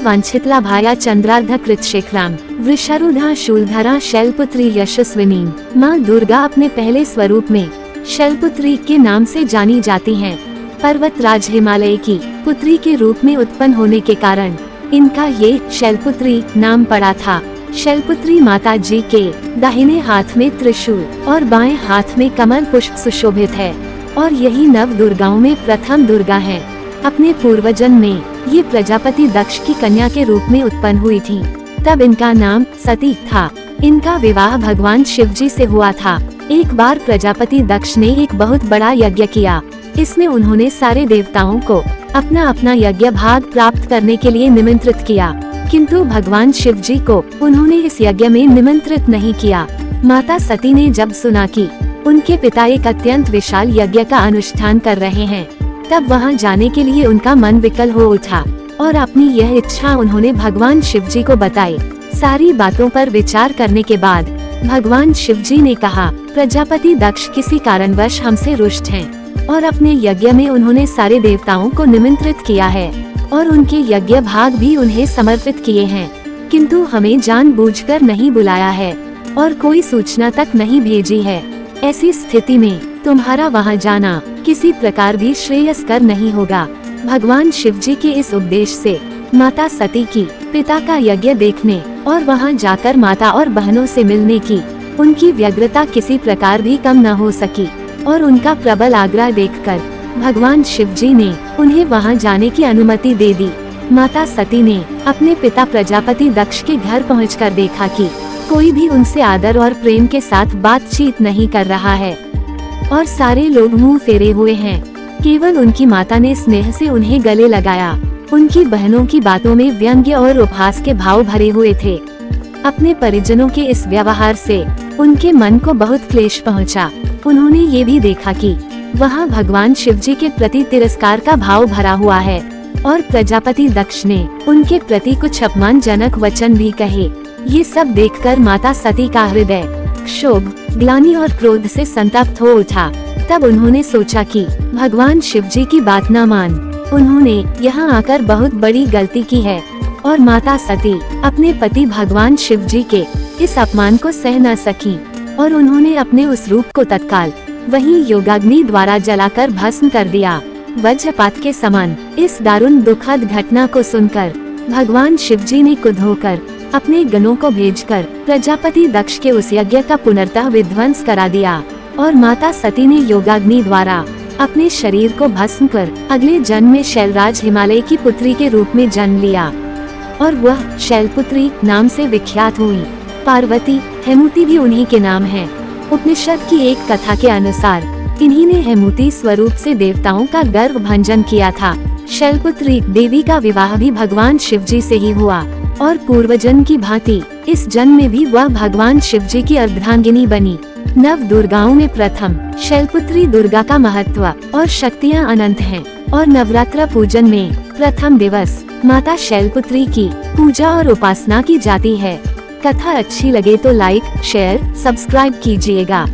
वांछितला भाया चंद्रार्ध कृतशेखराम वृषारूढ़ा शूलधरा शैलपुत्री यशस्विनी। माँ दुर्गा अपने पहले स्वरूप में शैलपुत्री के नाम से जानी जाती हैं। पर्वतराज हिमालय की पुत्री के रूप में उत्पन्न होने के कारण इनका ये शैलपुत्री नाम पड़ा था। शैलपुत्री माता जी के दाहिने हाथ में त्रिशूल और बाएं हाथ में कमल पुष्प सुशोभित है और यही नव दुर्गाओं में प्रथम दुर्गा है। अपने पूर्वजन्म में ये प्रजापति दक्ष की कन्या के रूप में उत्पन्न हुई थी। तब इनका नाम सती था। इनका विवाह भगवान शिव जी से हुआ था। एक बार प्रजापति दक्ष ने एक बहुत बड़ा यज्ञ किया। इसमें उन्होंने सारे देवताओं को अपना अपना यज्ञ भाग प्राप्त करने के लिए निमंत्रित किया, किंतु भगवान शिव जी को उन्होंने इस यज्ञ में निमंत्रित नहीं किया। माता सती ने जब सुना कि उनके पिता एक अत्यंत विशाल यज्ञ का अनुष्ठान कर रहे हैं, तब वहां जाने के लिए उनका मन विकल हो उठा और अपनी यह इच्छा उन्होंने भगवान शिव जी को बताई। सारी बातों पर विचार करने के बाद भगवान शिव जी ने कहा, प्रजापति दक्ष किसी कारणवश हमसे रुष्ट हैं और अपने यज्ञ में उन्होंने सारे देवताओं को निमंत्रित किया है और उनके यज्ञ भाग भी उन्हें समर्पित किए हैं, किंतु हमें जानबूझकर नहीं बुलाया है और कोई सूचना तक नहीं भेजी है। ऐसी स्थिति में तुम्हारा वहां जाना किसी प्रकार भी श्रेयस्कर नहीं होगा। भगवान शिव जी के इस उपदेश से माता सती की पिता का यज्ञ देखने और वहां जाकर माता और बहनों से मिलने की उनकी व्यग्रता किसी प्रकार भी कम न हो सकी और उनका प्रबल आग्रह देखकर भगवान शिव जी ने उन्हें वहां जाने की अनुमति दे दी। माता सती ने अपने पिता प्रजापति दक्ष के घर पहुंचकर देखा कि कोई भी उनसे आदर और प्रेम के साथ बातचीत नहीं कर रहा है और सारे लोग मुंह फेरे हुए हैं। केवल उनकी माता ने स्नेह से उन्हें गले लगाया। उनकी बहनों की बातों में व्यंग्य और उपहास के भाव भरे हुए थे। अपने परिजनों के इस व्यवहार से उनके मन को बहुत क्लेश पहुंचा। उन्होंने ये भी देखा कि वहां भगवान शिव जी के प्रति तिरस्कार का भाव भरा हुआ है और प्रजापति दक्ष ने उनके प्रति कुछ अपमानजनक वचन भी कहे। ये सब देखकर माता सती का हृदय क्षोभ, ग्लानि और क्रोध से संतप्त हो उठा। तब उन्होंने सोचा कि भगवान शिव जी की बात न मान उन्होंने यहाँ आकर बहुत बड़ी गलती की है और माता सती अपने पति भगवान शिव जी के इस अपमान को सह न सकी और उन्होंने अपने उस रूप को तत्काल वहीं योगाग्नि द्वारा जलाकर भस्म कर दिया। वज्रपात के समान इस दारुण दुखद घटना को सुनकर भगवान शिव जी ने क्रुद्ध होकर अपने गणों को भेजकर प्रजापति दक्ष के उस यज्ञ का पुनर्तः विध्वंस करा दिया और माता सती ने योगाग्नि द्वारा अपने शरीर को भस्म कर अगले जन्म में शैलराज हिमालय की पुत्री के रूप में जन्म लिया और वह शैलपुत्री नाम से विख्यात हुई। पार्वती, हेमुति भी उन्हीं के नाम हैं। उपनिषद की एक कथा के अनुसार इन्हीं ने हेमुति स्वरूप से देवताओं का गर्व भंजन किया था। शैलपुत्री देवी का विवाह भी भगवान शिव जी से ही हुआ और पूर्वजन्म की भांति इस जन्म में भी वह भगवान शिव जी की अर्धांगिनी बनी। नव दुर्गाओं में प्रथम शैलपुत्री दुर्गा का महत्व और शक्तियाँ अनंत हैं और नवरात्र पूजन में प्रथम दिवस माता शैलपुत्री की पूजा और उपासना की जाती है। कथा अच्छी लगे तो लाइक, शेयर, सब्सक्राइब कीजिएगा।